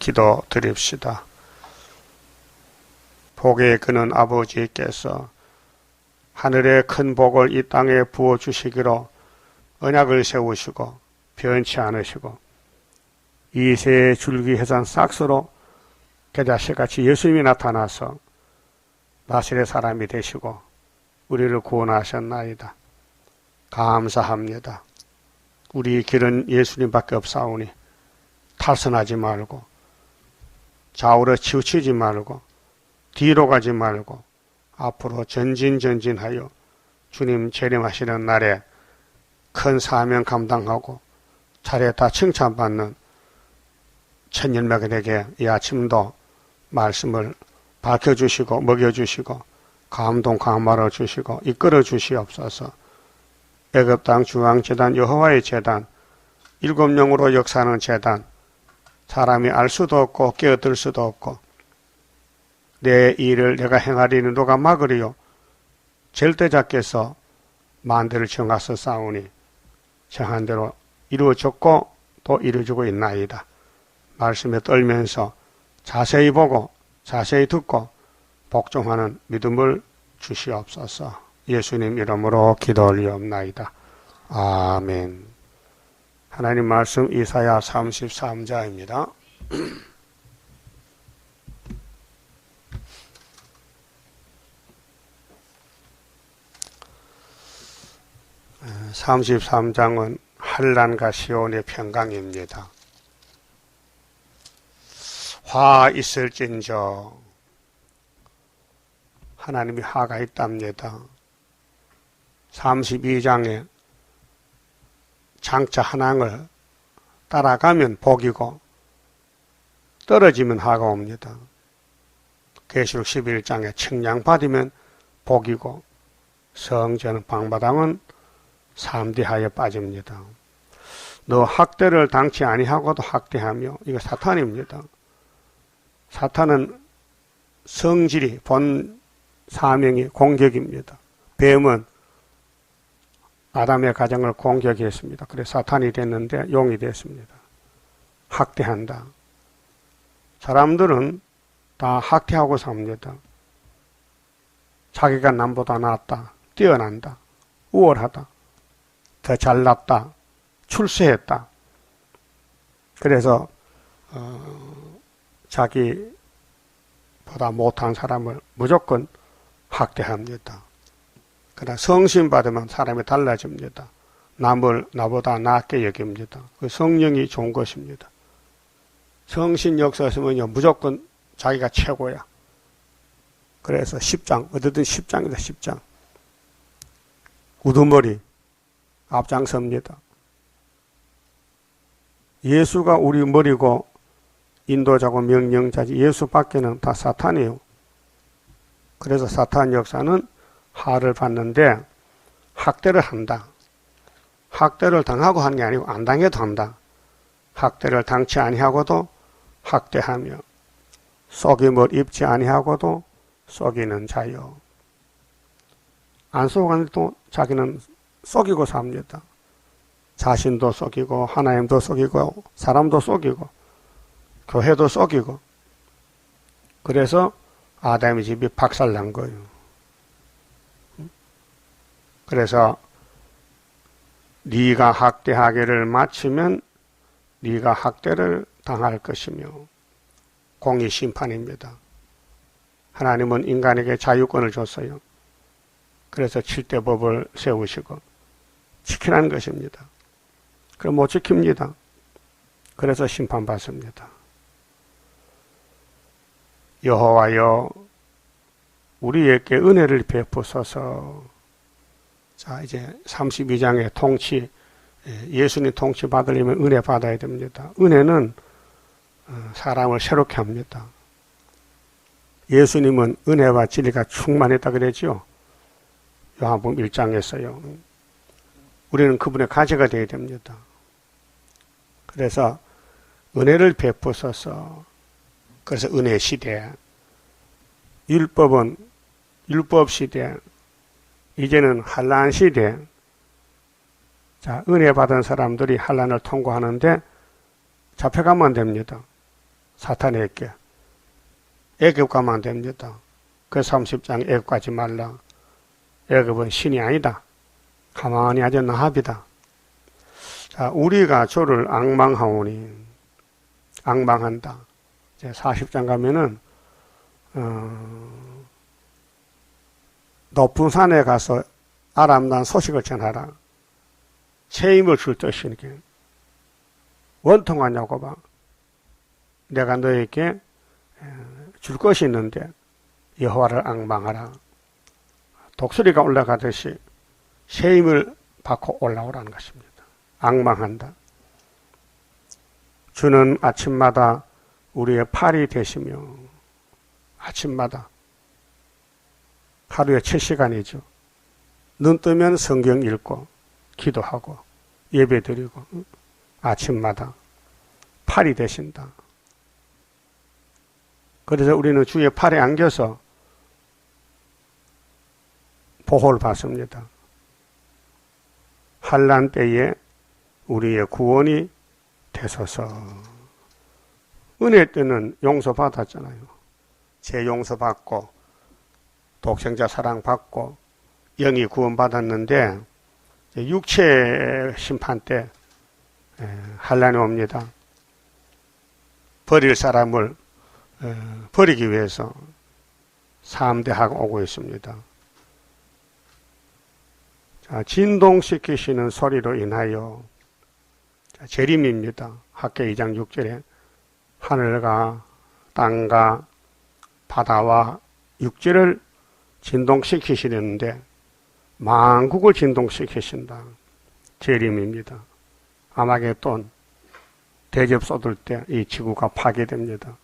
기도드립시다. 복에 그는 아버지께서 하늘의 큰 복을 이 땅에 부어주시기로 언약을 세우시고 변치 않으시고 이세의 줄기회산 싹스로 겨자씨같이 예수님이 나타나서 나사렛 사람이 되시고 우리를 구원하셨나이다. 감사합니다. 우리 길은 예수님밖에 없사오니 탈선하지 말고 좌우로 치우치지 말고 뒤로 가지 말고 앞으로 전진하여 주님 재림하시는 날에 큰 사명 감당하고 차례다 칭찬받는 천년명에게 이 아침도 말씀을 밝혀주시고 먹여주시고 감동 감화를 주시고 이끌어 주시옵소서. 애굽 땅 중앙재단 여호와의 재단 7영으로 역사하는 재단 사람이 알 수도 없고 깨어들 수도 없고 내 일을 내가 행하리니 누가 막으리요 절대자께서 만대를 정하셨사오니 정한 대로 이루어졌고 또 이루어지고 있나이다. 말씀에 떨면서 자세히 보고 자세히 듣고 복종하는 믿음을 주시옵소서. 예수님 이름으로 기도 올리옵나이다. 아멘. 하나님 말씀 이사야 33장입니다. 33장은 한란과 시온의 평강입니다. 화 있을진저 하나님이 화가 있답니다. 32장에 장차 한왕을 따라가면 복이고 떨어지면 화가 옵니다. 계시록 11장에 측량받으면 복이고 성전 방바닥은 삼대하에 빠집니다. 너 학대를 당치 아니하고도 학대하며 이거 사탄입니다. 사탄은 성질이 본 사명이 공격입니다. 뱀은 아담의 가정을 공격했습니다. 그래서 사탄이 됐는데 용이 됐습니다. 학대한다. 사람들은 다 학대하고 삽니다. 자기가 남보다 낫다, 뛰어난다, 우월하다, 더 잘났다, 출세했다. 그래서 자기보다 못한 사람을 무조건 학대합니다. 그러나 성신 받으면 사람이 달라집니다. 남을 나보다 낫게 여깁니다. 그 성령이 좋은 것입니다. 성신 역사에서는요 무조건 자기가 최고야. 그래서 10장 어디든 10장이다. 10장 우두머리 앞장섭니다. 예수가 우리 머리고 인도자고 명령자지 예수 밖에는 다 사탄이에요. 그래서 사탄 역사는 화를 받는데 학대를 한다. 학대를 당하고 하는 게 아니고 안 당해도 한다. 학대를 당치 아니하고도 학대하며 속임을 입지 아니하고도 속이는 자요. 안 속았는데도 자기는 속이고 삽니다. 자신도 속이고 하나님도 속이고 사람도 속이고 교회도 속이고 그래서 아담의 집이 박살난 거예요. 그래서 네가 학대하기를 마치면 네가 학대를 당할 것이며 공의 심판입니다. 하나님은 인간에게 자유권을 줬어요. 그래서 7대 법을 세우시고 지키라는 것입니다. 그럼 못 지킵니다. 그래서 심판받습니다. 여호와여 우리에게 은혜를 베푸소서. 자, 이제 32장의 통치, 예수님 통치 받으려면 은혜 받아야 됩니다. 은혜는 사람을 새롭게 합니다. 예수님은 은혜와 진리가 충만했다 그랬죠. 요한복음 1장에서요. 우리는 그분의 가지가 되어야 됩니다. 그래서 은혜를 베푸소서. 그래서 은혜 시대, 율법은 율법 시대, 이제는 한란 시대. 자, 은혜 받은 사람들이 한란을 통과하는데 잡혀가면 됩니다. 사탄에게 애굽 가면 안 됩니다. 그 30장 애굽 가지 말라. 애굽은 신이 아니다. 가만히 아주 나합이다. 자, 우리가 저를 앙망하오니 앙망한다. 이제 40장 가면은 높은 산에 가서 아람난 소식을 전하라. 새 힘을 줄 것이니까 원통하냐고 봐. 내가 너에게 줄 것이 있는데 여호와를 앙망하라. 독수리가 올라가듯이 새 힘을 받고 올라오라는 것입니다. 앙망한다. 주는 아침마다 우리의 팔이 되시며 아침마다 하루에 7시간이죠. 눈 뜨면 성경 읽고 기도하고 예배드리고 아침마다 팔이 되신다. 그래서 우리는 주의 팔에 안겨서 보호를 받습니다. 환난 때에 우리의 구원이 되소서. 은혜 때는 용서받았잖아요. 죄 용서받고 독생자 사랑받고 영이 구원받았는데 육체 심판 때 환난이 옵니다. 버릴 사람을 버리기 위해서 3대하고 오고 있습니다. 자, 진동시키시는 소리로 인하여 재림입니다. 학개 2장 6절에 하늘과 땅과 바다와 육지를 진동시키시는데 만국을 진동시키신다. 재림입니다. 아마겟돈 대접 쏟을 때 이 지구가 파괴됩니다.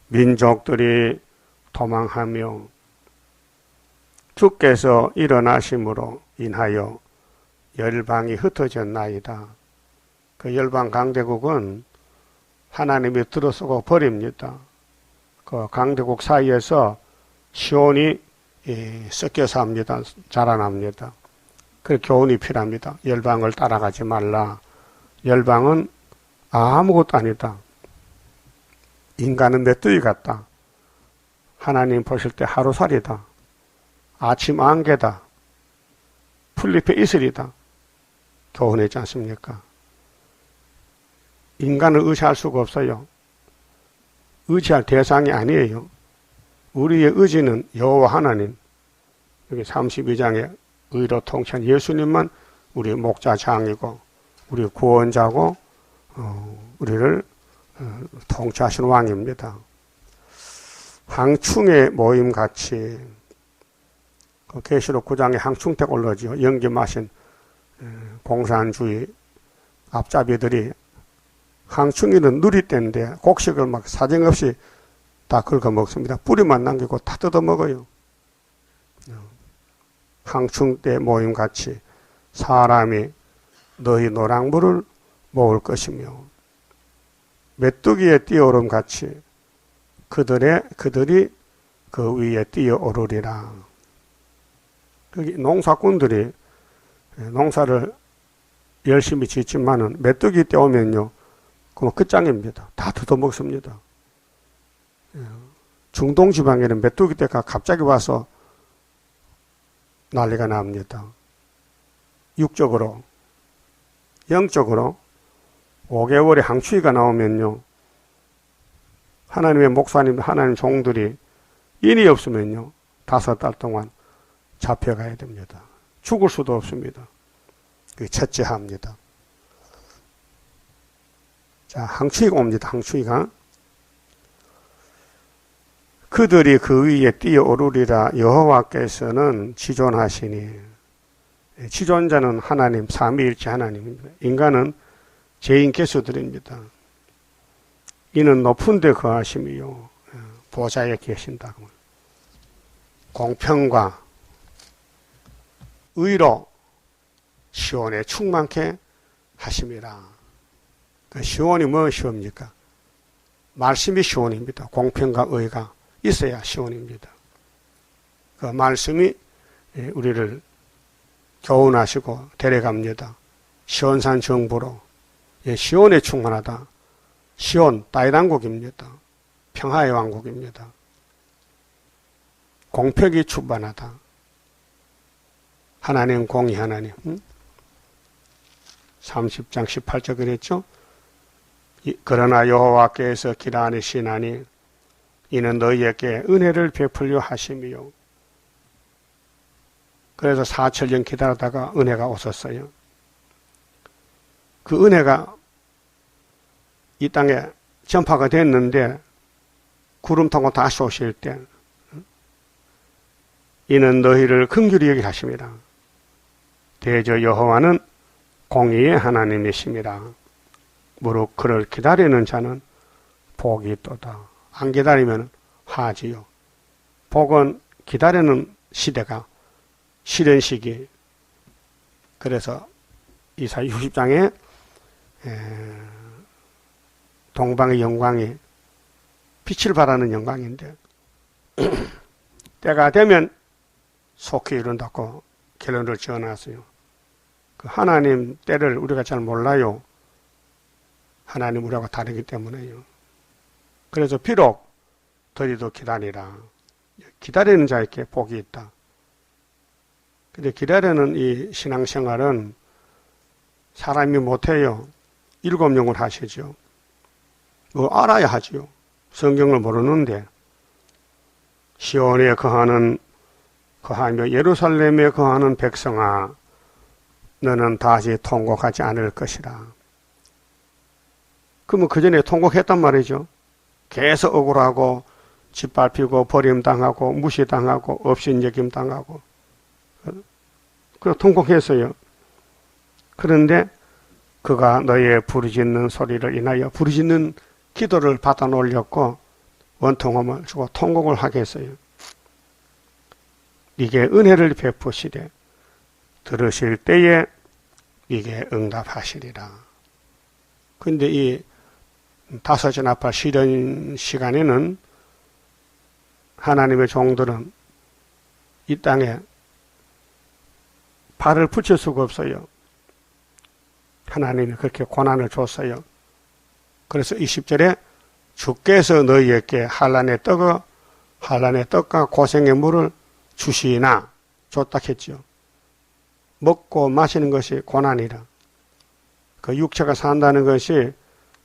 민족들이 도망하며 주께서 일어나심으로 인하여 열방이 흩어졌나이다. 그 열방 강대국은 하나님이 들어서고 버립니다. 그 강대국 사이에서 시온이 섞여서 합니다. 자라납니다. 그 교훈이 필요합니다. 열방을 따라가지 말라. 열방은 아무것도 아니다. 인간은 메뚜기 같다. 하나님 보실 때 하루살이다. 아침 안개다. 풀잎의 이슬이다. 교훈했지 않습니까? 인간을 의지할 수가 없어요. 의지할 대상이 아니에요. 우리의 의지는 여호와 하나님. 여기 32장에 의로 통치한 예수님만 우리 목자장이고 우리 구원자고 우리를 통치하신 왕입니다. 항충의 모임같이 계시록 9장에 항충택 올라오죠. 연기 마신 공산주의 앞잡이들이 항충이는 누리대인데 곡식을 막 사정없이 다 긁어 먹습니다. 뿌리만 남기고 다 뜯어 먹어요. 항충대 모임같이 사람이 너희 노랑물을 먹을 것이며 메뚜기의 뛰어오름같이 그들이 그 위에 뛰어오르리라. 여기 농사꾼들이 농사를 열심히 짓지만은 메뚜기 뛰어오면요, 그럼 끝장입니다. 다 뜯어먹습니다. 중동 지방에는 메뚜기 떼가 갑자기 와서 난리가 납니다. 육적으로, 영적으로 5개월에 항추위가 나오면요, 하나님의 목사님, 하나님 종들이 인이 없으면요, 5달 동안 잡혀가야 됩니다. 죽을 수도 없습니다. 그게 첫째합니다. 자, 항추위가 옵니다. 항추위가. 그들이 그 위에 뛰어오르리라. 여호와께서는 지존하시니. 지존자는 하나님, 삼위일체 하나님입니다. 인간은 죄인 개수들입니다. 이는 높은 데 거하심이요 보좌에 계신다고. 공평과 의로 시온에 충만케 하심이라. 그 시온이 뭐 시온입니까? 말씀이 시온입니다. 공평과 의가 있어야 시온입니다. 그 말씀이 우리를 교훈하시고 데려갑니다. 시온산 정부로. 시온에 충만하다. 시온 다윗왕국입니다. 평화의 왕국입니다. 공평이 충만하다. 하나님 공의 하나님. 30장 18절 그랬죠? 그러나 여호와께서 기다리시나니 이는 너희에게 은혜를 베풀려 하심이요. 그래서 4천년 기다리다가 은혜가 오셨어요. 그 은혜가 이 땅에 전파가 됐는데 구름 타고 다시 오실 때 이는 너희를 긍휼히 여기게 하심이라. 대저 여호와는 공의의 하나님이심이라. 무릇 그를 기다리는 자는 복이 있도다. 안 기다리면 하지요. 복은 기다리는 시대가 시련 시기. 그래서 이사야 60장에 동방의 영광이 빛을 발하는 영광인데 때가 되면 속히 이룬다고 결론을 지어놨어요. 그 하나님 때를 우리가 잘 몰라요. 하나님 우리하고 다르기 때문에요. 그래서 비록 더디도 기다리라. 기다리는 자에게 복이 있다. 근데 기다리는 이 신앙생활은 사람이 못해요. 7명을 하시죠. 뭐 알아야 하지요. 성경을 모르는데 시온에 거하며 예루살렘에 거하는 백성아 너는 다시 통곡하지 않을 것이라. 그러면 그 전에 통곡했단 말이죠. 계속 억울하고 짓밟히고 버림당하고 무시당하고 업신여김당하고 그 통곡했어요. 그런데 그가 너의 부르짖는 소리를 인하여 부르짖는 기도를 받아 올렸고 원통함을 주고 통곡을 하게 했어요. 이게 은혜를 베푸시되 들으실 때에 이게 응답하시리라. 근데 이 다섯째 시련 시간에는 하나님의 종들은 이 땅에 발을 붙일 수가 없어요. 하나님이 그렇게 고난을 줬어요. 그래서 20절에 주께서 너희에게 한란의 떡과 고생의 물을 주시나 줬다 했죠. 먹고 마시는 것이 고난이라. 그 육체가 산다는 것이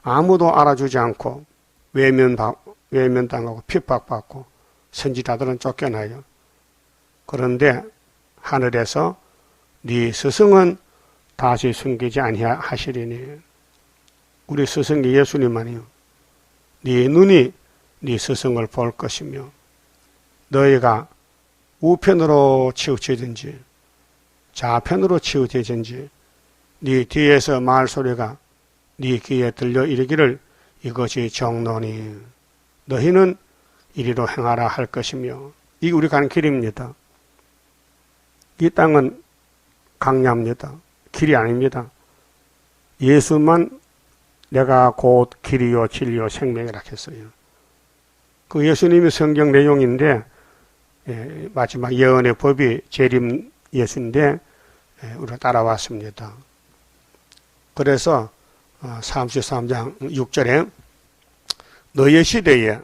아무도 알아주지 않고 외면당하고 핍박받고 선지자들은 쫓겨나요. 그런데 하늘에서 네 스승은 다시 숨기지 아니하시리니. 우리 스승이 예수님만이요. 네 눈이 네 스승을 볼 것이며 너희가 우편으로 치우치든지 좌편으로 치우치든지 네 뒤에서 말소리가 네 귀에 들려 이르기를 이것이 정론이 너희는 이리로 행하라 할 것이며. 이게 우리 가는 길입니다. 이 땅은 강야입니다. 길이 아닙니다. 예수만 내가 곧 길이요 진리요 생명이라 했어요. 그 예수님이 성경 내용인데 마지막 예언의 법이 재림 예수인데 우리가 따라왔습니다. 그래서 33장 6절에 너의 시대에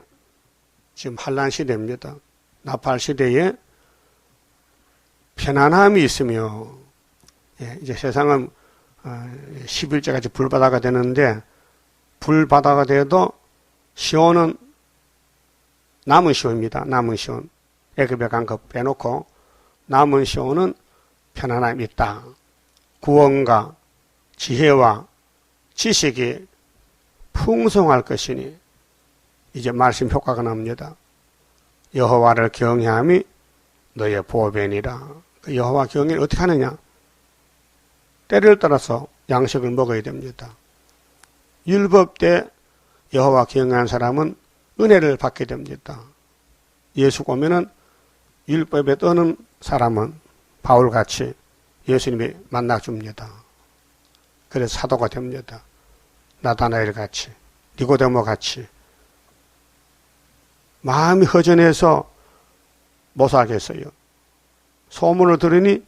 지금 환난 시대입니다. 나팔 시대에 편안함이 있으며 이제 세상은 11절까지 불바다가 되는데 불바다가 돼도 시온은 남은 시온입니다. 남은 시온. 애굽에 간 거 빼놓고 남은 시온은 편안함이 있다. 구원과 지혜와 지식이 풍성할 것이니 이제 말씀 효과가 납니다. 여호와를 경외함이 너의 보배니라. 그 여호와 경외를 어떻게 하느냐? 때를 따라서 양식을 먹어야 됩니다. 율법 때 여호와 경외한 사람은 은혜를 받게 됩니다. 예수 오면은 율법에 떠는 사람은 바울같이 예수님이 만나줍니다. 그래서 사도가 됩니다. 나다나엘 같이, 니고데모 같이. 마음이 허전해서 못 살겠어요. 소문을 들으니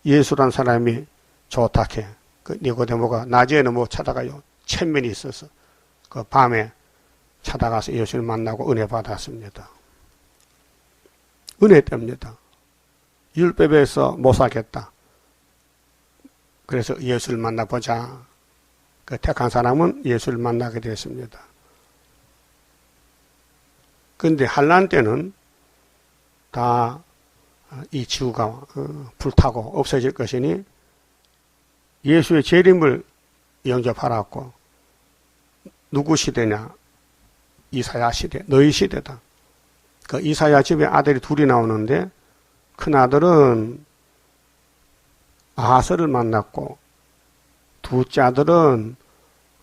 예수란 사람이 좋다 해. 그 니고데모가 낮에는 못 찾아가요. 천면이 있어서. 그 밤에 찾아가서 예수를 만나고 은혜 받았습니다. 은혜 때문입니다. 율법에서 못 살겠다. 그래서 예수를 만나보자. 그 택한 사람은 예수를 만나게 됐습니다. 그런데 환난 때는 다 이 지구가 불타고 없어질 것이니 예수의 재림을 영접하라고. 누구 시대냐? 이사야 시대, 너희 시대다. 그 이사야 집에 아들이 둘이 나오는데 큰 아들은 아하스를 만났고 둘째 아들은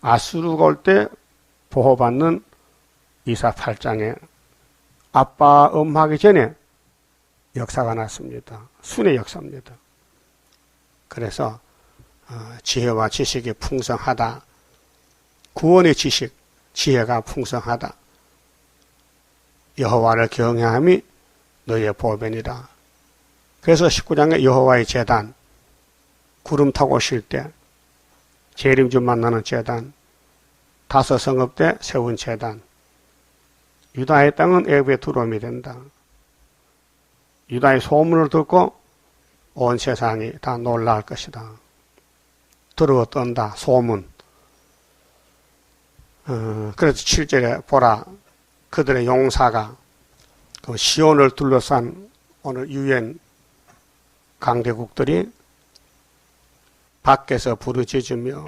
아수르가 올 때 보호받는 이사 8장에 아빠 엄하기 전에 역사가 났습니다. 순의 역사입니다. 그래서 지혜와 지식이 풍성하다. 구원의 지식, 지혜가 풍성하다. 여호와를 경외함이 너희의 보배니라. 그래서 19장에 여호와의 제단, 구름 타고 오실 때 재림주 만나는 제단, 다섯 성읍 때 세운 제단, 유다의 땅은 애굽의 두려움이 된다. 유다의 소문을 듣고 온 세상이 다 놀랄 것이다. 들어 떤다, 소문. 그래서 7절에 보라, 그들의 용사가 그 시온을 둘러싼 오늘 유엔 강대국들이 밖에서 부르짖으며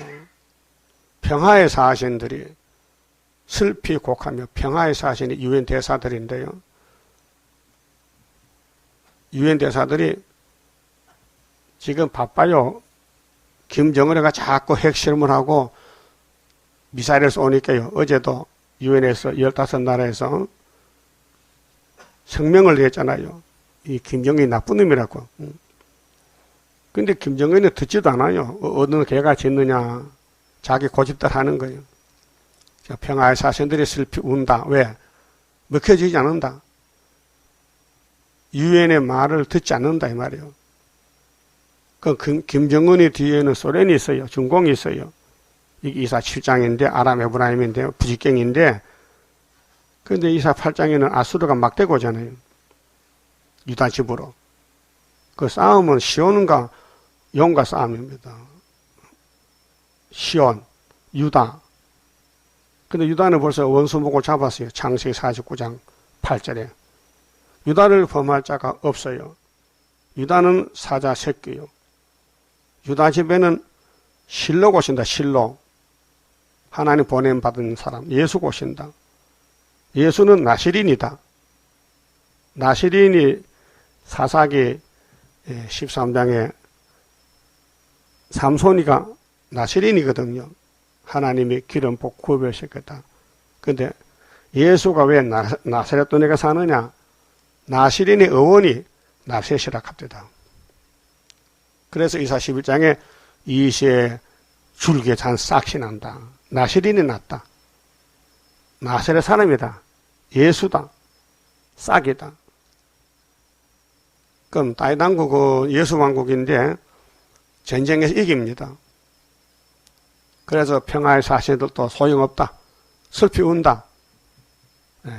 평화의 사신들이 슬피 곡하며, 평화의 사신이 유엔 대사들인데요. 유엔 대사들이 지금 바빠요. 김정은이가 자꾸 핵실험을 하고 미사일에서 오니까요. 어제도 유엔에서 15나라에서 성명을 냈잖아요. 이 김정은이 나쁜 놈이라고. 근데 김정은이 듣지도 않아요. 어느 개가 짖느냐. 자기 고집들 하는 거예요. 평화의 사신들이 슬피 운다. 왜? 먹혀지지 않는다. 유엔의 말을 듣지 않는다 이 말이에요. 그 김정은이 뒤에는 소련이 있어요. 중공이 있어요. 이게 이사 7장인데 아람 에브라임인데 부직경인데, 그런데 이사 8장에는 아수르가 막대고 오잖아요. 유다 집으로. 그 싸움은 시온과 용과 싸움입니다. 시온, 유다. 근데 유다는 벌써 원수목을 잡았어요. 창세기 49장 8절에. 유다를 범할 자가 없어요. 유다는 사자 새끼요. 유다 집에는 실로 오신다. 실로. 하나님 보냄받은 사람. 예수가 오신다. 예수는 나시린이다. 나시린이 사사기 13장에 삼손이가 나시린이거든요. 하나님이 기름 붓고 구별시켰다. 근데 예수가 왜 나사렛 도네가 사느냐? 나시린의 어원이 나셋이라 합니다. 그래서 이사 11장에 이시에 줄기에 잔 싹이 난다. 나시린이 났다. 나사렛 사람이다. 예수다. 싹이다. 그럼 다윗왕국은 예수 왕국인데 전쟁에서 이깁니다. 그래서 평화의 사신들도 소용없다. 슬피 운다.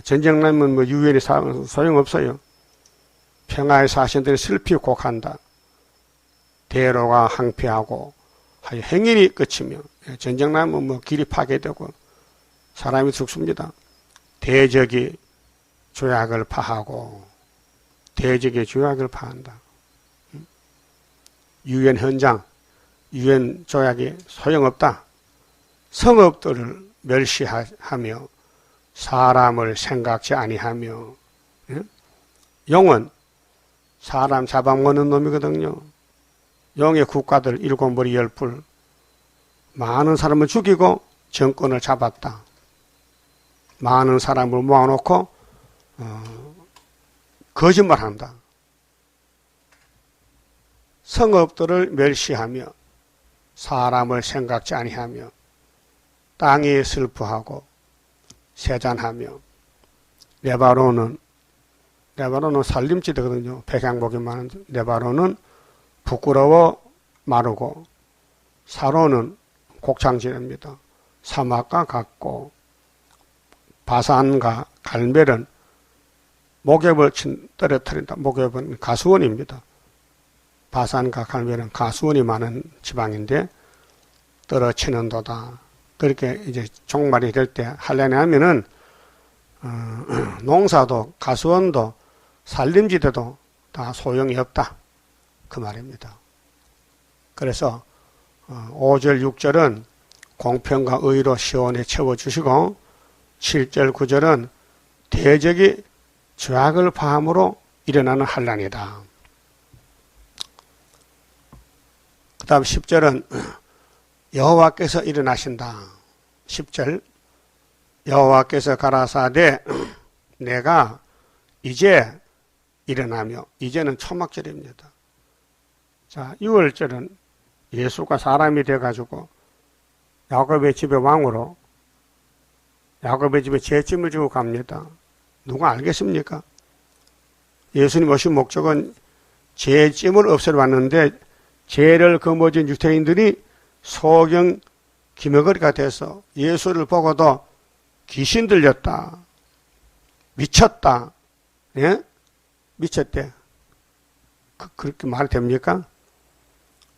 전쟁 나면 뭐 유엔이 소용없어요. 평화의 사신들이 슬피 곡한다. 대로가 항폐하고 행인이 끝이며, 전쟁 나면 뭐 길이 파괴되고 사람이 죽습니다. 대적이 조약을 파하고 대적이 조약을 파한다. 유엔 현장, 유엔 조약이 소용없다. 성읍들을 멸시하며 사람을 생각지 아니하며, 용은 사람 잡아먹는 놈이거든요. 용의 국가들 7머리 10뿔, 많은 사람을 죽이고 정권을 잡았다. 많은 사람을 모아놓고 거짓말한다. 성읍들을 멸시하며 사람을 생각지 아니하며 땅이 슬퍼하고 세잔하며, 레바논은 산림지대거든요. 백향목이 많은 레바논은 부끄러워 마르고, 사론은 곡창지대입니다. 사막과 같고 바산과 갈멜은 목엽을 떨어뜨린다. 목엽은 가수원입니다. 바산과 갈멜은 가수원이 많은 지방인데 떨어치는도다. 그렇게 이제 종말이 될 때 하려니 하면은 농사도 가수원도 산림지대도 다 소용이 없다. 그 말입니다. 그래서 5절 6절은 공평과 의로 시온에 채워주시고 7절 9절은 대적이 죄악을 파함으로 일어나는 환난이다. 그 다음 10절은 여호와께서 일어나신다. 10절 여호와께서 가라사대 내가 이제 일어나며, 이제는 초막절입니다. 자, 6월절은 예수가 사람이 돼가지고 야곱의 집의 왕으로 야곱의 집에 죄짐을 지고 갑니다. 누가 알겠습니까? 예수님 오신 목적은 죄짐을 없애러 왔는데 죄를 거머쥔 유대인들이 소경 기머거리가 돼서 예수를 보고도 귀신 들렸다, 미쳤다, 예? 미쳤대. 그렇게 말 됩니까?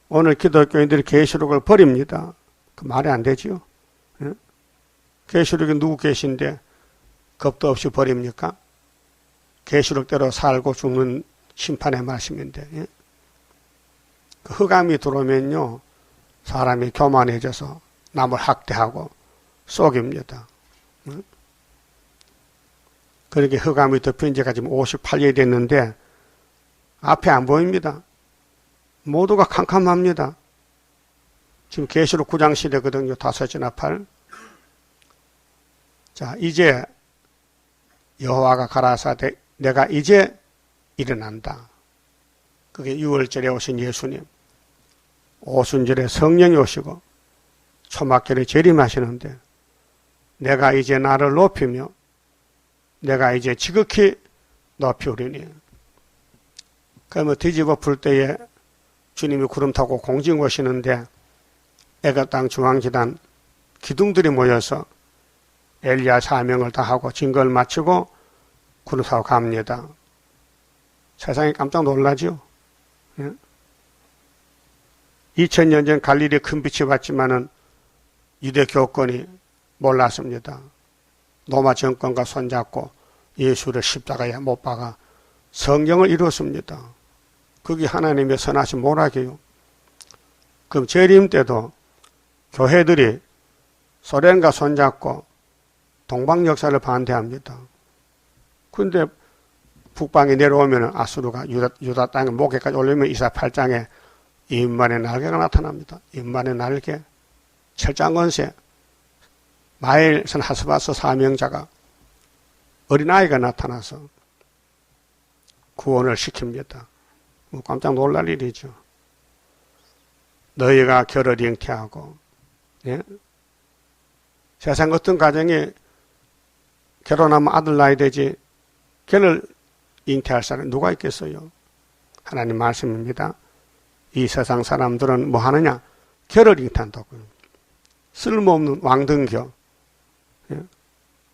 오늘 기독교인들이 계시록을 버립니다. 그 말이 안 되지요. 예? 계시록에 누구 계신데 겁도 없이 버립니까? 계시록대로 살고 죽는 심판의 말씀인데, 예? 그 흑암이 들어오면요 사람이 교만해져서 남을 학대하고 속입니다. 예? 그렇게 흑암이 덮인 지가 지금 58년이 됐는데 앞에 안 보입니다. 모두가 캄캄합니다. 지금 계시록 9장 시대거든요. 5째나 8. 자, 이제 여호와가 가라사대 내가 이제 일어난다. 그게 6월절에 오신 예수님. 오순절에 성령이 오시고 초막절에 재림하시는데 내가 이제 나를 높이며 내가 이제 지극히 높이오리니. 그러면 뒤집어 풀 때에 주님이 구름 타고 공중 오시는데 애굽 땅 중앙지단 기둥들이 모여서 엘리야 사명을 다하고 증거를 마치고 구름 타고 갑니다. 세상이 깜짝 놀라죠. 예? 2000년 전 갈릴리 큰 빛이 왔지만은 유대 교권이 몰랐습니다. 로마 정권과 손잡고 예수를 십자가에 못 박아 성경을 이뤘습니다. 그게 하나님의 선하신 모락이에요. 그럼 재림 때도 교회들이 소련과 손잡고 동방 역사를 반대합니다. 근데 북방에 내려오면 아수르가 유다 땅에 목에까지 올리면 이사 8장에 인만의 날개가 나타납니다. 인만의 날개, 철장건세, 마일선 하스바스 사명자가 어린아이가 나타나서 구원을 시킵니다. 깜짝 놀랄 일이죠. 너희가 결을 잉태하고, 예? 세상 어떤 가정에 결혼하면 아들 낳아야 되지 결을 잉태할 사람이 누가 있겠어요? 하나님 말씀입니다. 이 세상 사람들은 뭐 하느냐? 결을 잉태한다고요. 쓸모없는 왕등겨. 예?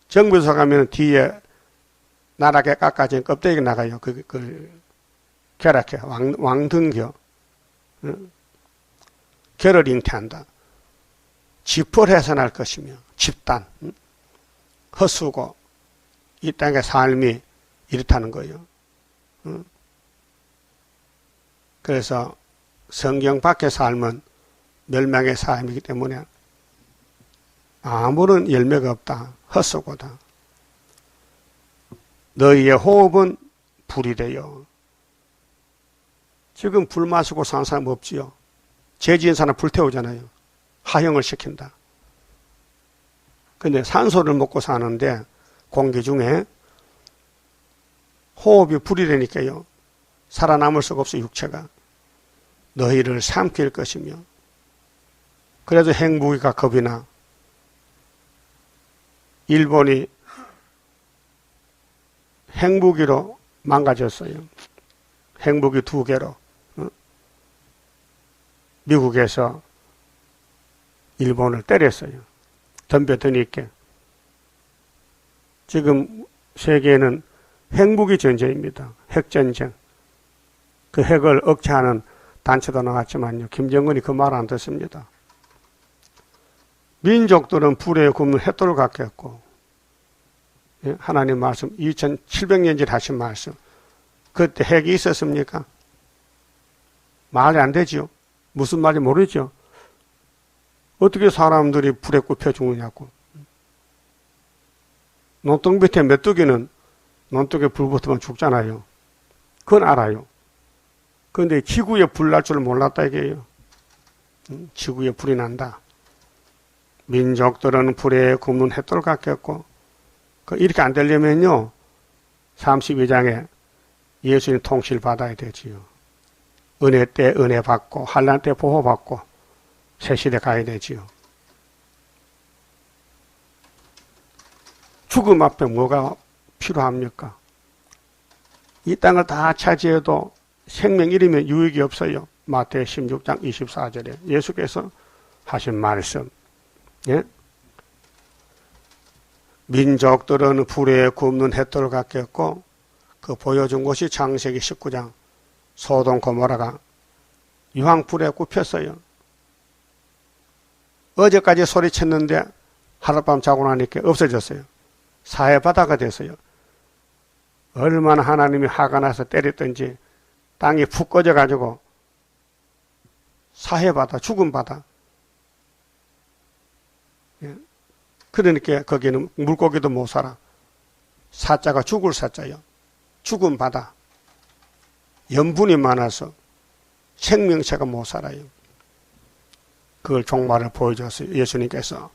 정부에서 가면 뒤에 나락에 깎아진 껍데기 나가요. 그걸 결합해. 왕등겨. 예? 결을 잉태한다. 집을 해산할 것이며 집단, 헛수고 이 땅의 삶이 이렇다는 거예요. 그래서 성경 밖의 삶은 멸망의 삶이기 때문에 아무런 열매가 없다. 헛수고다. 너희의 호흡은 불이 되어. 지금 불 마시고 사는 사람 없지요. 죄 지은 사람 불태우잖아요. 하형을 시킨다. 근데 산소를 먹고 사는데 공기 중에 호흡이 불이 되니까요. 살아남을 수가 없어 육체가. 너희를 삼킬 것이며. 그래서 핵무기가 겁이 나. 일본이 핵무기로 망가졌어요. 핵무기 2개로. 미국에서 일본을 때렸어요. 덤벼드니까. 지금 세계에는 핵무기 전쟁입니다. 핵전쟁. 그 핵을 억제하는 단체도 나왔지만요. 김정은이 그 말 안 듣습니다. 민족들은 불에 굽는 햇돌을 갖겠고, 하나님 말씀, 2700년째 하신 말씀. 그때 핵이 있었습니까? 말이 안 되죠. 무슨 말인지 모르죠. 어떻게 사람들이 불에 굽혀 죽느냐고. 논둑 밑에 메뚜기는 논둑에 불 붙으면 죽잖아요. 그건 알아요. 그런데 지구에 불 날 줄 몰랐다 이게요. 지구에 불이 난다. 민족들은 불에 굽는 햇돌 같겠고, 이렇게 안 되려면요, 32장에 예수님 통치를 받아야 되지요. 은혜 때 은혜 받고, 환난 때 보호 받고, 새 시대 가야 되지요. 죽음 앞에 뭐가 필요합니까? 이 땅을 다 차지해도 생명 잃으면 유익이 없어요. 마태복음 16장 24절에 예수께서 하신 말씀. 예? 민족들은 불에 굽는 햇돌 같겠고, 그 보여준 곳이 창세기 19장 소돔 고모라가 유황불에 굽혔어요. 어제까지 소리쳤는데 하룻밤 자고 나니까 없어졌어요. 사해바다가 됐어요. 얼마나 하나님이 화가 나서 때렸던지 땅이 푹 꺼져가지고 사해바다, 죽은 바다. 그러니까 거기는 물고기도 못 살아. 사자가 죽을 사자요. 죽은 바다. 염분이 많아서 생명체가 못 살아요. 그걸 종말을 보여줬어요. 예수님께서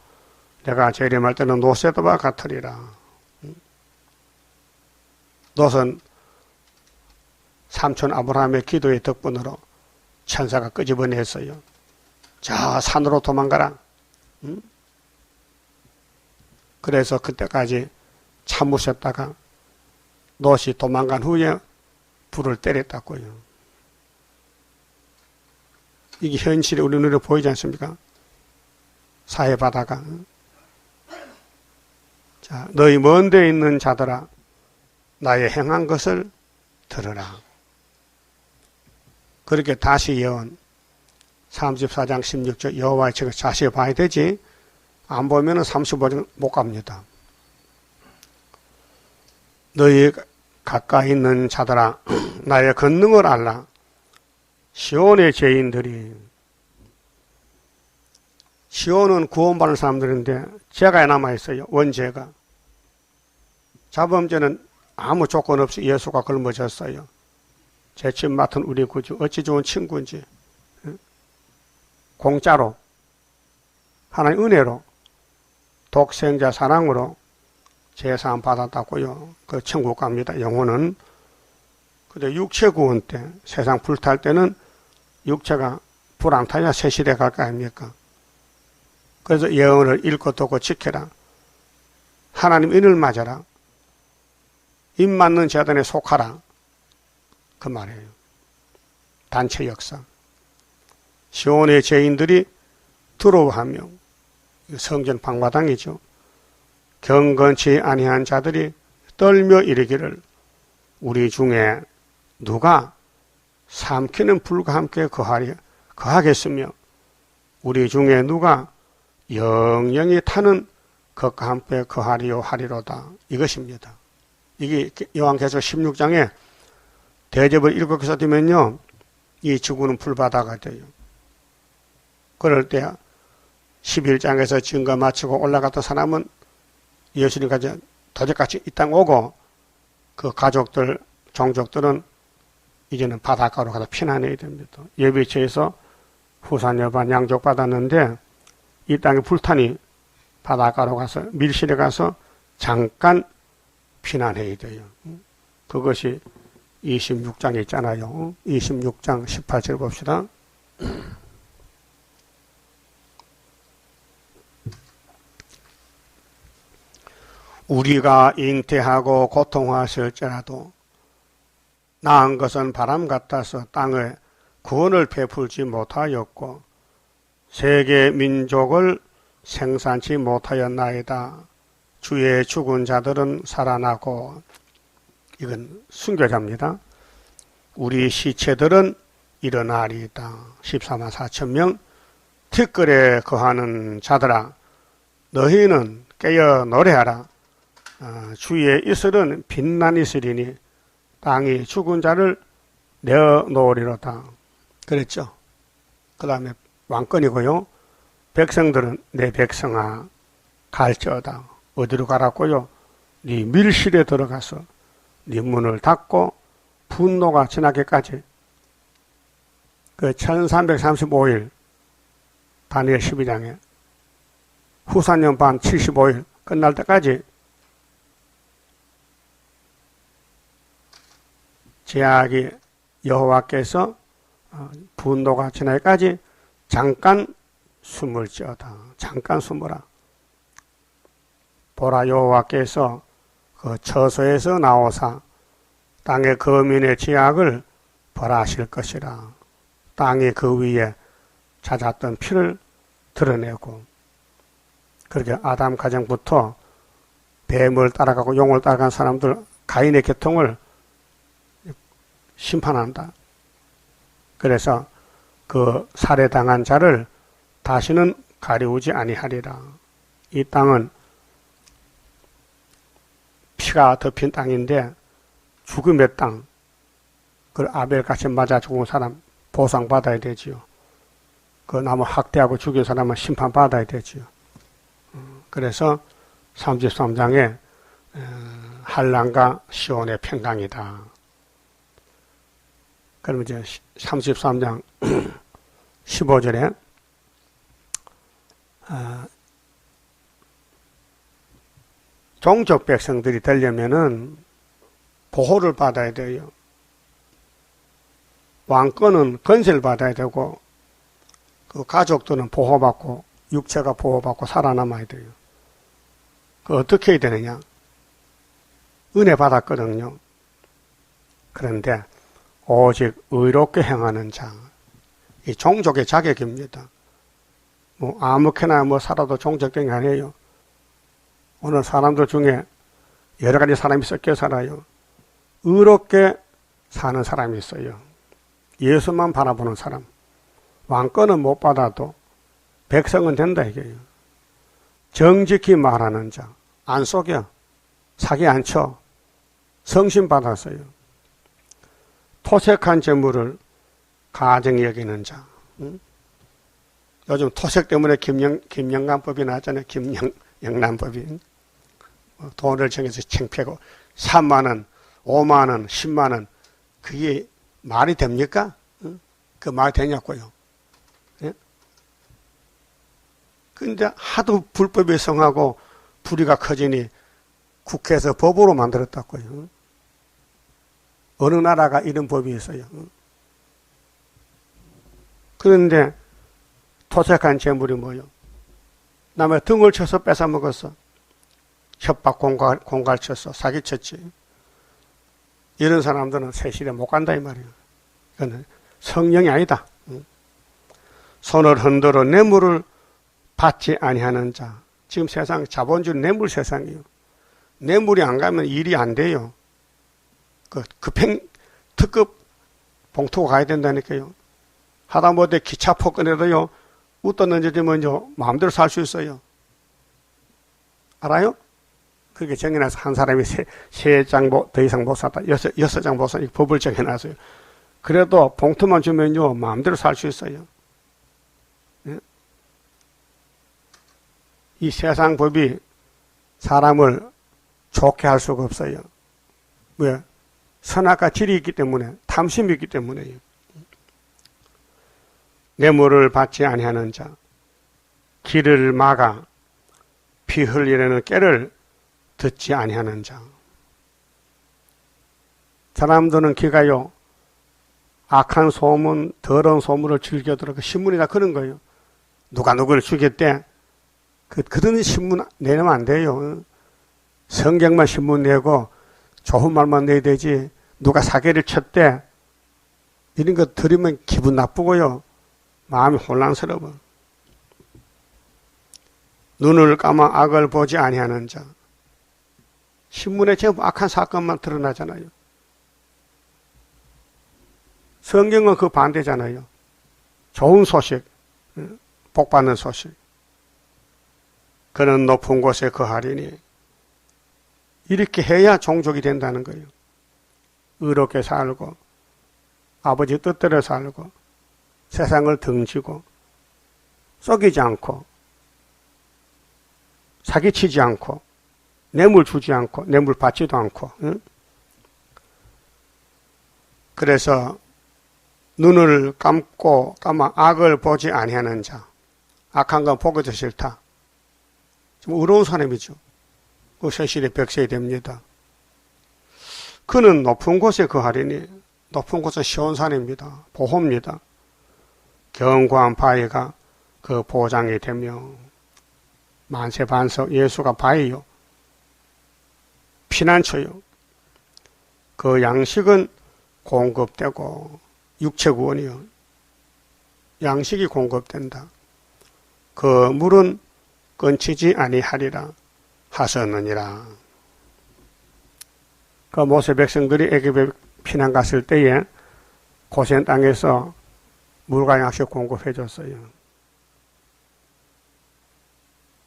내가 재림할 때는 노새도와 같으리라. 롯은 삼촌 아브라함의 기도의 덕분으로 천사가 끄집어냈어요. 저 산으로 도망가라. 그래서 그때까지 참으셨다가 롯이 도망간 후에 불을 때렸다고요. 이게 현실이 우리 눈에 보이지 않습니까? 사해바다가. 자, 너희 먼 데 있는 자들아 나의 행한 것을 들으라. 그렇게 다시 예언 34장 16절 여호와의 책을 자세히 봐야 되지 안 보면 35장 못 갑니다. 너희 가까이 있는 자들아 나의 권능을 알라. 시온의 죄인들이, 시온은 구원받는 사람들인데 죄가 남아있어요. 원죄가. 자범죄는 아무 조건 없이 예수가 걸머졌어요. 죄짐 맡은 우리 구주 어찌 좋은 친구인지. 공짜로 하나님 은혜로 독생자 사랑으로 제사함 받았다고요. 그 천국 갑니다. 영혼은. 근데 육체 구원 때 세상 불탈 때는 육체가 불 안 타야 새 시대 갈 거 아닙니까? 그래서 예언을 읽고 듣고 지켜라. 하나님 인을 맞아라. 입 맞는 재단에 속하라. 그 말이에요. 단체 역사. 시온의 죄인들이 두려워하며, 성전 방마당이죠. 경건치 아니한 자들이 떨며 이르기를 우리 중에 누가 삼키는 불과 함께 거하겠으며 우리 중에 누가 영영이 타는 것과 함께 거하리요 하리로다. 이것입니다. 이게 요한계시록 16장에 대접을 7개서 되면요 이 지구는 불바다가 돼요. 그럴 때 11장에서 증거 마치고 올라갔던 사람은 예수님까지 도적같이 이 땅 오고 그 가족들, 종족들은 이제는 바닷가로 가서 피난해야 됩니다. 예비처에서 후산 여반 양족 받았는데 이 땅에 불타니 바닷가로 가서 밀실에 가서 잠깐 피난해야 돼요. 그것이 26장에 있잖아요. 26장 18절 봅시다. 우리가 잉태하고 고통하실지라도 나은 것은 바람 같아서 땅에 구원을 베풀지 못하였고 세계 민족을 생산치 못하였나이다. 주의 죽은 자들은 살아나고, 이건 순교자입니다. 우리 시체들은 일어나리이다. 14만 4천 명. 티끌에 거하는 자들아, 너희는 깨어 노래하라. 주의 이슬은 빛난 이슬이니 땅이 죽은 자를 내어놓으리로다. 그랬죠. 그 다음에 왕권이고요. 백성들은 내 백성아 갈지어다. 어디로 가라고요? 네 밀실에 들어가서 네 문을 닫고 분노가 지나기까지 그 1335일 다니엘 12장에 후사년 반 75일 끝날 때까지 제약이 여호와께서 분노가 지나기까지 잠깐 숨을 지어다. 잠깐 숨으라. 보라, 여호와께서 그 처소에서 나오사 땅의 거민의 제약을 벌하실 것이라. 땅이 그 위에 찾았던 피를 드러내고, 그렇게 아담 가정부터 뱀을 따라가고 용을 따라간 사람들 가인의 계통을 심판한다. 그래서 그 살해당한 자를 다시는 가리우지 아니하리라. 이 땅은 피가 덮인 땅인데 죽음의 땅, 그 아벨같이 맞아 죽은 사람 보상받아야 되지요. 그 나무 학대하고 죽인 사람은 심판받아야 되지요. 그래서 33장에 한란과 시온의 평강이다. 그러면 이제 33장 15절에 종족 백성들이 되려면은 보호를 받아야 돼요. 왕권은 건세를 받아야 되고, 그 가족들은 보호받고, 육체가 보호받고 살아남아야 돼요. 그 어떻게 해야 되느냐? 은혜 받았거든요. 그런데 오직 의롭게 행하는 자, 이 종족의 자격입니다. 뭐 아무렇게나 살아도 종족된 게 아니에요. 오늘 사람들 중에 여러 가지 사람이 섞여 살아요. 의롭게 사는 사람이 있어요. 예수만 바라보는 사람. 왕권은 못 받아도 백성은 된다 이게요. 정직히 말하는 자, 안 속여, 사기 안 쳐, 성신 받았어요. 토색한 재물을 가정히 여기는 자. 요즘 토색 때문에 김영란법이 나왔잖아요. 김영란법이. 돈을 정해서 창피하고 3만 원, 5만 원, 10만 원, 그게 말이 됩니까? 그 말이 되냐고요. 예? 근데 하도 불법에 성하고 불의가 커지니 국회에서 법으로 만들었다고요. 어느 나라가 이런 법이 있어요. 그런데 토색한 재물이 뭐요? 남의 등을 쳐서 뺏어 먹었어. 협박 공갈 쳤어. 사기 쳤지. 이런 사람들은 세실에 못 간다 이 말이에요. 이거는 성령이 아니다. 손을 흔들어 뇌물을 받지 아니하는 자. 지금 세상 자본주의 뇌물 세상이에요. 뇌물이 안 가면 일이 안 돼요. 그 특급 봉투가 가야 된다니까요. 하다못해 기차표 꺼내도요, 웃던 던져지면 마음대로 살 수 있어요. 알아요? 그렇게 정해놔서 한 사람이 세 장 더 이상 못 샀다. 여섯 장 못 샀다. 법을 정해놨어요. 그래도 봉투만 주면요, 마음대로 살 수 있어요. 예? 이 세상 법이 사람을 좋게 할 수가 없어요. 왜? 선악과 질이 있기 때문에, 탐심이 있기 때문에요. 뇌물을 받지 아니하는 자, 길을 막아 피 흘리려는 꾀를 듣지 아니하는 자. 사람들은 귀가요, 악한 소문, 더러운 소문을 즐겨 들어. 그 신문이나 그런 거예요. 누가 누구를 죽였대. 그런 신문 내면 안 돼요. 성경만 신문 내고 좋은 말만 내야 되지. 누가 사기를 쳤대. 이런 거 들으면 기분 나쁘고요. 마음이 혼란스러워. 눈을 감아 악을 보지 아니하는 자. 신문에 전부 악한 사건만 드러나잖아요. 성경은 그 반대잖아요. 좋은 소식, 복받는 소식. 그는 높은 곳에 거하리니 이렇게 해야 종족이 된다는 거예요. 의롭게 살고 아버지 뜻대로 살고 세상을 등지고 속이지 않고 사기치지 않고 뇌물 주지 않고 뇌물 받지도 않고. 그래서 눈을 감고 까마 악을 보지 아니하는 자, 악한 건 보기도 싫다. 좀 의로운 사람이죠. 그 세실의 백세이 됩니다. 그는 높은 곳에 거하리니 높은 곳은 시온산입니다. 보호입니다. 견고한 바위가 그 보장이 되며 만세반석 예수가 바위요. 피난처요. 그 양식은 공급되고 육체구원이요. 양식이 공급된다. 그 물은 끊치지 아니하리라 하셨느니라. 그 모세 백성들이 애굽에 피난 갔을 때에 고센 땅에서 물과 양식 공급해 줬어요.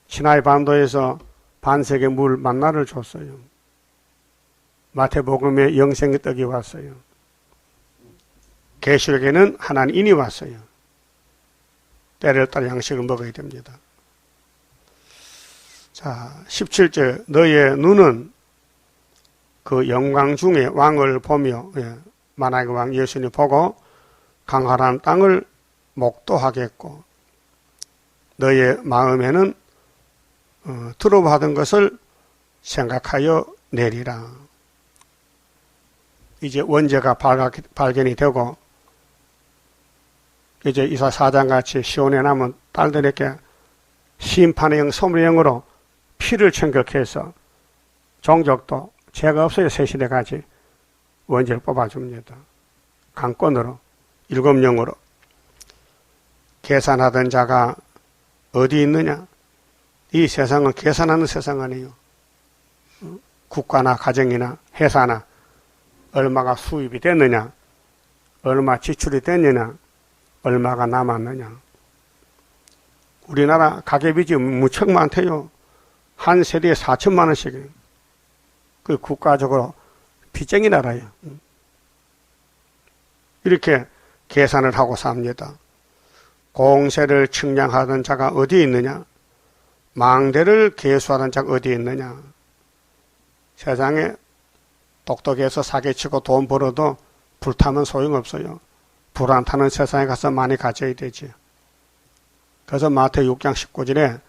시나이 반도에서 반세계 물 만나를 줬어요. 마태복음에 영생의 떡이 왔어요. 계시록에는 하나님이 왔어요. 때를 따라 양식을 먹어야 됩니다. 자, 17절 너의 눈은 그 영광 중에 왕을 보며 만왕의 왕 예수님 보고 강활한 땅을 목도하겠고 너의 마음에는 들어받은 것을 생각하여 내리라. 이제 원죄가 발견이 되고 이제 이사 4장같이 시온에 남은 딸들에게 심판의 영, 소멸의 영으로 피를 청격해서 종족도 죄가 없어야 새 시대까지 원죄를 뽑아줍니다. 강권으로 7영으로. 계산하던 자가 어디 있느냐? 이 세상은 계산하는 세상 아니에요. 국가나 가정이나 회사나 얼마가 수입이 됐느냐, 얼마 지출이 됐느냐, 얼마가 남았느냐. 우리나라 가계빚이 무척 많대요. 한 세대에 4천만 원씩이에요. 그 국가적으로 빚쟁이 나라예요. 이렇게 계산을 하고 삽니다. 공세를 측량하던 자가 어디 있느냐? 망대를 계수하던 자가 어디 있느냐? 세상에 똑똑해서 사기치고 돈 벌어도 불타면 소용없어요. 불 안 타는 세상에 가서 많이 가져야 되지. 그래서 마태 6장 19절에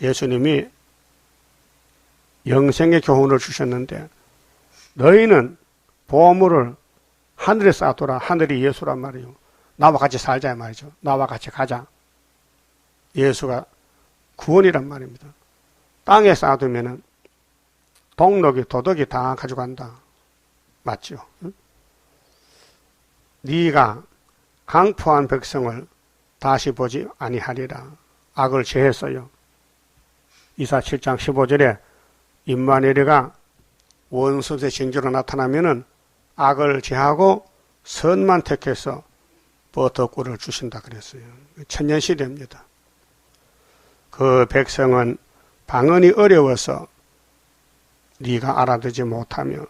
예수님이 영생의 교훈을 주셨는데 너희는 보물을 하늘에 쌓아둬라. 하늘이 예수란 말이에요. 나와 같이 살자 말이죠. 나와 같이 가자. 예수가 구원이란 말입니다. 땅에 쌓아두면은 동록이 도덕이 다 가져간다. 맞죠? 응? 네가 강포한 백성을 다시 보지 아니하리라. 악을 제했어요. 이사 7장 15절에 임마누엘이가 원수의 징조로 나타나면은 악을 제하고 선만 택해서 버터꿀을 주신다 그랬어요. 천년시대입니다. 그 백성은 방언이 어려워서 네가 알아듣지 못하며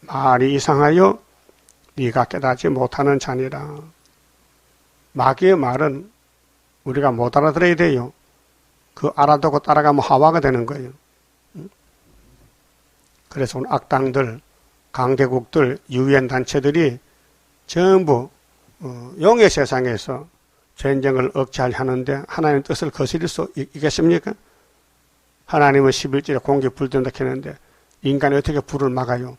말이 이상하여 네가 깨닫지 못하는 자니라. 마귀의 말은 우리가 못 알아들어야 돼요. 그 알아듣고 따라가면 하와가 되는 거예요. 그래서 오늘 악당들, 강대국들, 유엔 단체들이 전부 용의 세상에서 전쟁을 억제하려 하는데 하나님의 뜻을 거스릴 수 있겠습니까? 하나님은 11절에 공기 불든다 했는데 인간이 어떻게 불을 막아요?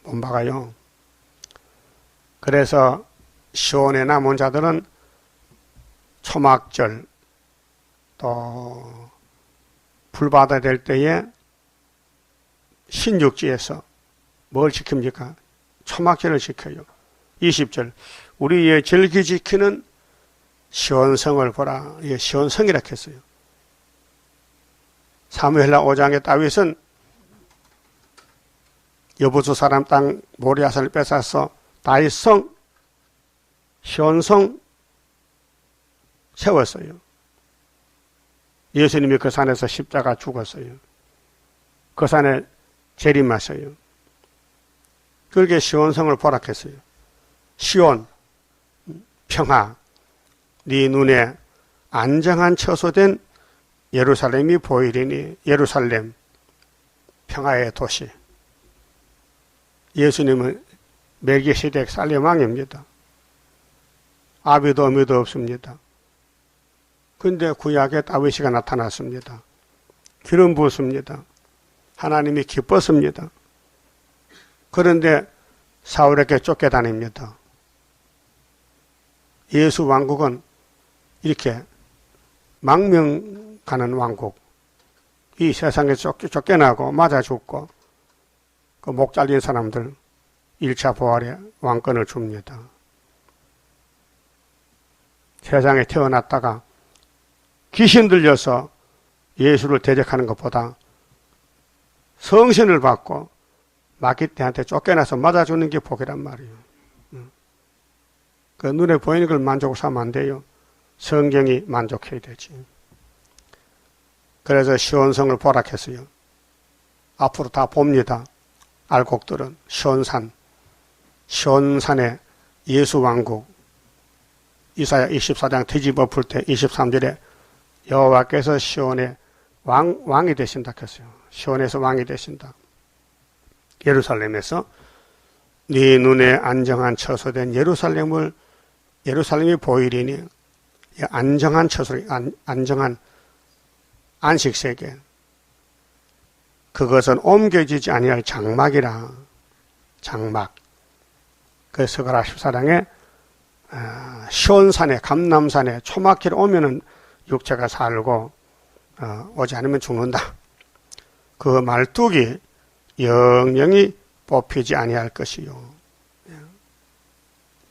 못 막아요. 그래서 시온에 남은 자들은 초막절 또 불받아야 될 때에 신육지에서 뭘 지킵니까? 초막절을 지켜요. 20절 우리의 절기 지키는 시온성을 보라. 이게 시온성이라 했어요. 사무엘하 5장의 다윗은 여부수 사람 땅 모리아산을 뺏어서 다윗성 시온성 세웠어요. 예수님이 그 산에서 십자가 죽었어요. 그 산에 재림하셔요. 그렇게 시온성을 포락했어요. 시온, 평화, 네 눈에 안정한 처소된 예루살렘이 보이리니. 예루살렘, 평화의 도시. 예수님은 멜기세덱 살렘왕입니다. 아비도 어미도 없습니다. 근데 구약에 다윗이가 나타났습니다. 기름 부었습니다. 하나님이 기뻤습니다. 그런데 사울에게 쫓겨다닙니다. 예수 왕국은 이렇게 망명 가는 왕국, 이 세상에 쫓겨나고 맞아 죽고 그 목 잘린 사람들 1차 부활에 왕권을 줍니다. 세상에 태어났다가 귀신 들려서 예수를 대적하는 것보다 성신을 받고 마귀떼한테 쫓겨나서 맞아주는 게 복이란 말이에요. 그 눈에 보이는 걸 만족을 삼으면 안 돼요. 성경이 만족해야 되지. 그래서 시온성을 포락했어요. 앞으로 다 봅니다. 알곡들은 시온산에 예수왕국, 이사야 24장 뒤집어 풀 때 23절에 여호와께서 시온의 왕이 되신다 했어요. 시온에서 왕이 되신다. 예루살렘에서 네 눈에 안정한 처소된 예루살렘이 보이리니. 안정한 처소, 안정한 안식세계. 그것은 옮겨지지 아니할 장막이라. 장막. 그 스가랴 14장에 시온산에, 감람산에 초막길 오면은 육체가 살고 오지 않으면 죽는다. 그 말뚝이 영영이 뽑히지 아니할 것이요.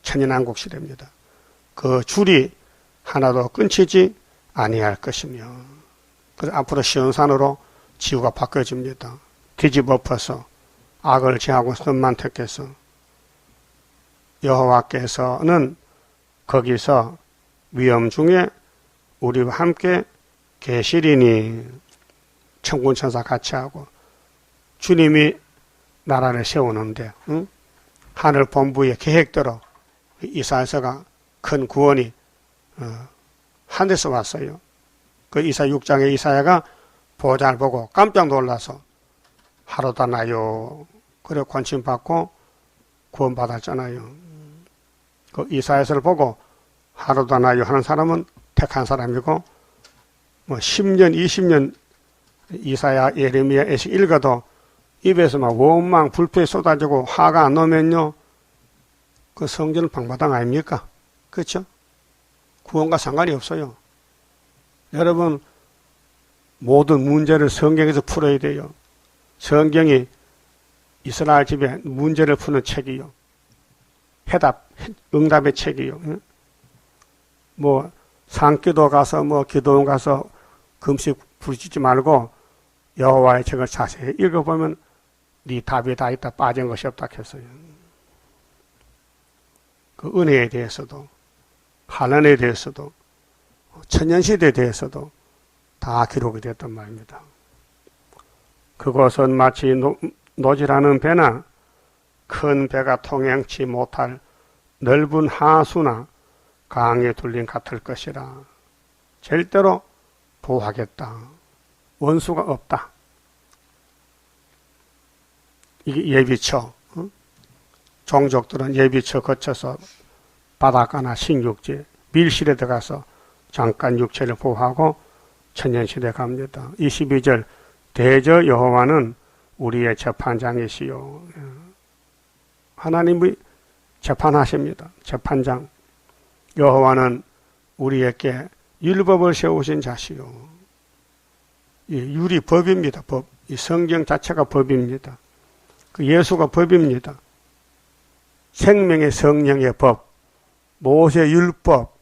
천연왕국 시대입니다. 그 줄이 하나도 끊치지 아니할 것이며. 그래서 앞으로 시온산으로 지구가 바뀌어집니다. 뒤집어 엎어서 악을 제하고 선만 택해서 여호와께서는 거기서 위험 중에 우리와 함께 계시리니. 천군 천사 같이 하고 주님이 나라를 세우는데 하늘 본부의 계획대로 이사야서가 큰 구원이 하늘에서 왔어요. 그 이사 6장의 이사야가 보좌를 보고 깜짝 놀라서 하루다 나요. 그래 권침받고 구원받았잖아요. 그 이사야서를 보고 하루다 나요 하는 사람은 택한 사람이고, 뭐 10년, 20년 이사야, 예레미야, 에스겔 읽어도 입에서 막 원망, 불평이 쏟아지고 화가 안 나면요, 그 성전은 방마당 아닙니까? 그렇죠? 구원과 상관이 없어요. 여러분, 모든 문제를 성경에서 풀어야 돼요. 성경이 이스라엘 집에 문제를 푸는 책이요. 응답의 책이요. 뭐 산기도 가서 뭐 기도원 가서 금식 부르짖지 말고 여호와의 책을 자세히 읽어보면 네 답이 다 있다, 빠진 것이 없다 했어요. 그 은혜에 대해서도, 환난에 대해서도, 천년시대에 대해서도 다 기록이 됐단 말입니다. 그것은 마치 노질하는 배나 큰 배가 통행치 못할 넓은 하수나 강에 둘린 같을 것이라. 절대로 보호하겠다. 원수가 없다. 이게 예비처. 종족들은 예비처 거쳐서 바닷가나 식육지, 밀실에 들어가서 잠깐 육체를 보호하고 천년시대 갑니다. 22절 대저 여호와는 우리의 재판장이시요. 하나님이 재판하십니다. 재판장. 여호와는 우리에게 율법을 세우신 자시요. 이 율이 법입니다. 법. 이 성경 자체가 법입니다. 그 예수가 법입니다. 생명의 성령의 법, 모세 율법,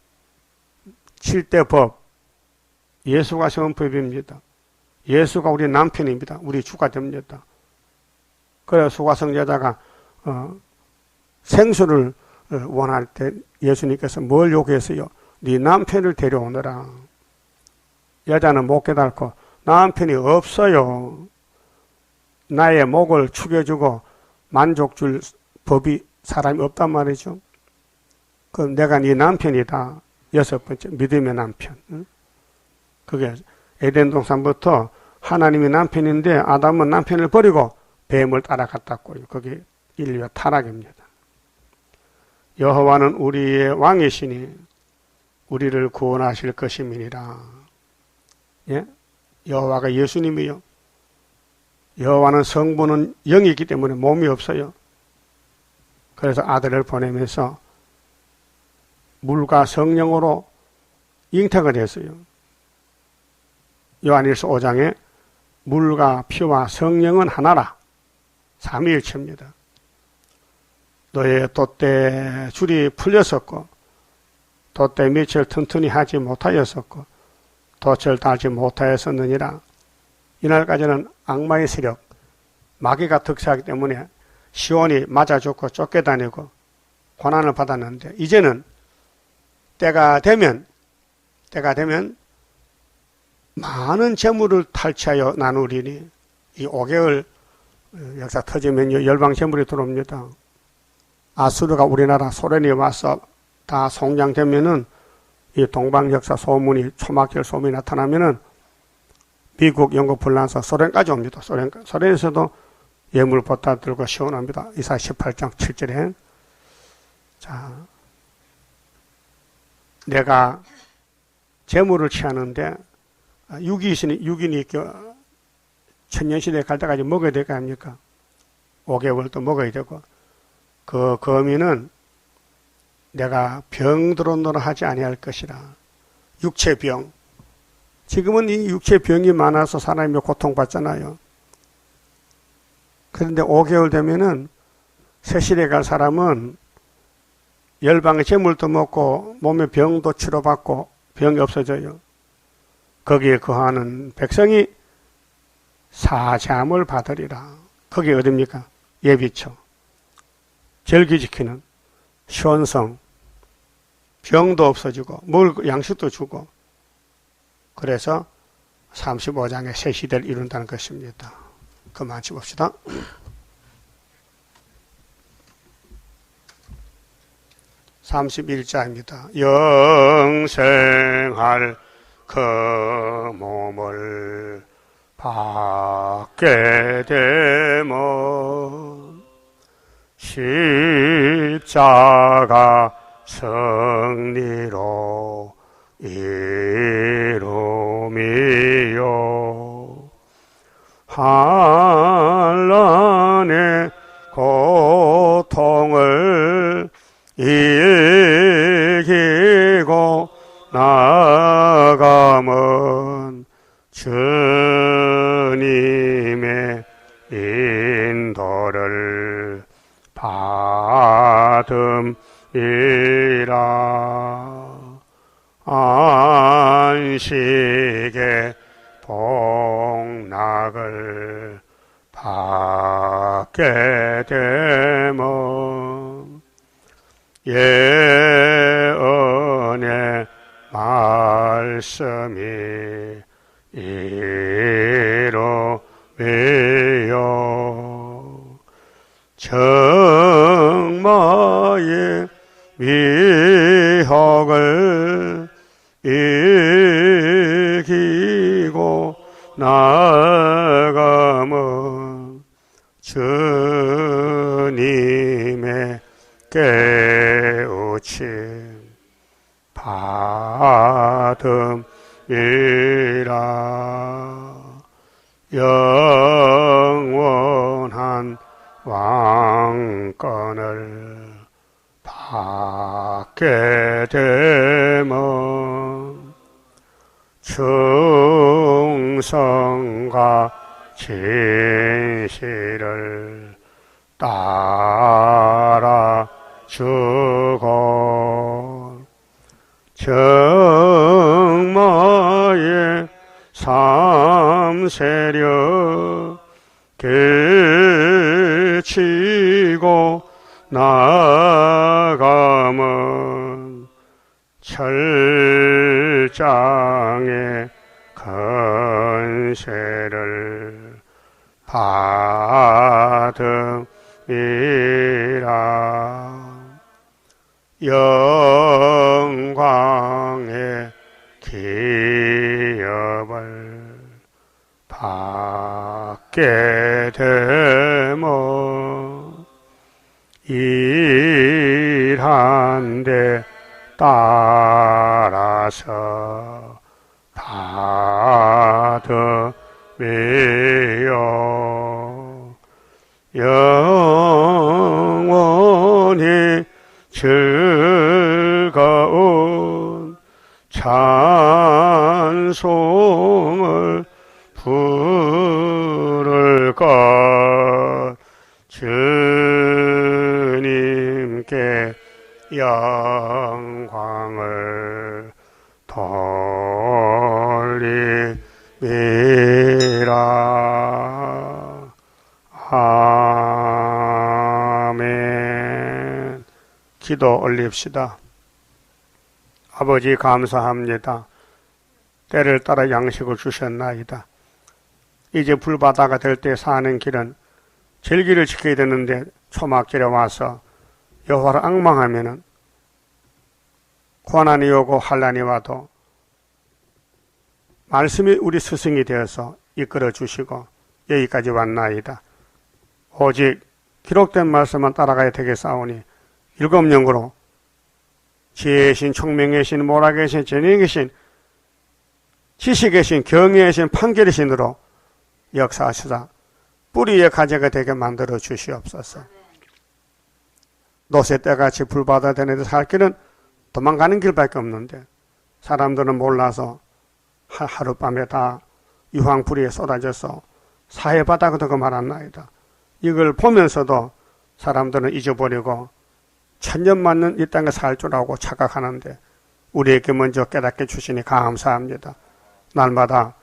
7대 법, 예수가 세운 법입니다. 예수가 우리 남편입니다. 우리 주가 됩니다. 그래서 수가성 여자가 생수를 원할 때 예수님께서 뭘 요구했어요? 네 남편을 데려오너라. 여자는 못 깨닫고 남편이 없어요. 나의 목을 축여주고 만족 줄 법이 사람이 없단 말이죠. 그럼 내가 네 남편이다. 6번째, 믿음의 남편. 그게 에덴 동산부터 하나님이 남편인데 아담은 남편을 버리고 뱀을 따라갔다고요. 그게 인류의 타락입니다. 여호와는 우리의 왕이시니 우리를 구원하실 것임이니라. 예? 여호와가 예수님이요. 여호와는 성부는 영이기 때문에 몸이 없어요. 그래서 아들을 보내면서 물과 성령으로 잉태가 됐어요. 요한일서 5장에 물과 피와 성령은 하나라. 삼위일체입니다. 너의 돛대 줄이 풀렸었고 돛대 밑을 튼튼히 하지 못하였었고 돛을 달지 못하였었느니라. 이날까지는 악마의 세력, 마귀가 득세하기 때문에 시온이 맞아 죽고 쫓겨다니고 고난을 받았는데 이제는 때가 되면 많은 재물을 탈취하여 나누리니 이 5개월 역사 터지면요 열방 재물이 들어옵니다. 아수르가 우리나라 소련이 와서 다 송장되면은 이 동방 역사 소문이 초막절 소문이 나타나면은 미국, 영국, 불란서, 소련까지 옵니다. 소련에서도 예물 보따 들고 시원합니다. 이사야 18장 7절에 자, 내가 재물을 취하는데 육인이 천년시대에 갈 때까지 먹어야 될 거 아닙니까? 5개월 또 먹어야 되고 그 거미는 내가 병들어노라 하지 아니할 것이라. 육체병. 지금은 이 육체병이 많아서 사람이 고통받잖아요. 그런데 5개월 되면은 새시대 갈 사람은 열방의 재물도 먹고 몸의 병도 치료받고 병이 없어져요. 거기에 거하는 백성이 사잠을 받으리라. 그게 어딥니까? 예비처. 절기 지키는 시온성. 병도 없어지고 먹을 양식도 주고 그래서 35장의 새 시대를 이룬다는 것입니다. 그만 짚읍시다. 31자입니다. 영생할 그 몸을 받게 되면 십자가 승리로 이루미요 환난의 고통을 이기고 나아가면 주님의 인도를 받음이라. 안식의 복락을 받게 되면 예언의 말씀이 이루어요. 정마의 미혹을 이기고 나가면 주님의 깨우침 받음이라. 영원한 왕권을 받게 되면 충성과 진실을 따라주고 정마의 삶 세력 길 외치고 나아가면 철장의 건세를 받음이라. 영광의 기업을 받게 되면 일한데 따라서 받으며 영원히 즐거운 찬송을 부를 것. 주님께 영광을 돌리리라. 아멘. 기도 올립시다. 아버지 감사합니다. 때를 따라 양식을 주셨나이다. 이제 불바다가 될 때 사는 길은 절기를 지켜야 되는데 초막절에 와서 여호와를 앙망하면은 고난이 오고 환난이 와도 말씀이 우리 스승이 되어서 이끌어 주시고 여기까지 왔나이다. 오직 기록된 말씀만 따라가야 되겠사오니 일곱 영으로 지혜의 신, 총명의 신, 모락의 신, 전능의 신, 지식의 신, 경외의 신, 판결의 신으로 역사하시다 뿌리의 가지가 되게 만들어 주시옵소서. 노새 때같이 불바다 되는 데 살 길은 도망가는 길밖에 없는데 사람들은 몰라서 하룻밤에 다 유황불이 쏟아져서 사해바다가 말았나이다. 이걸 보면서도 사람들은 잊어버리고 천년만년 이 땅에 살 줄 알고 착각하는데 우리에게 먼저 깨닫게 주시니 감사합니다. 날마다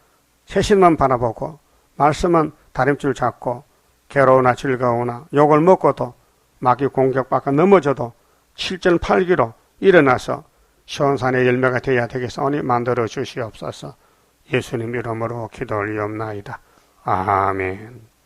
새신만 바라보고 말씀은 다림줄 잡고 괴로우나 즐거우나 욕을 먹고도 마귀 공격받고 넘어져도 7절 8기로 일어나서 시온산의 열매가 되어야 되겠사오니 만들어 주시옵소서. 예수님 이름으로 기도 올리옵나이다. 아멘.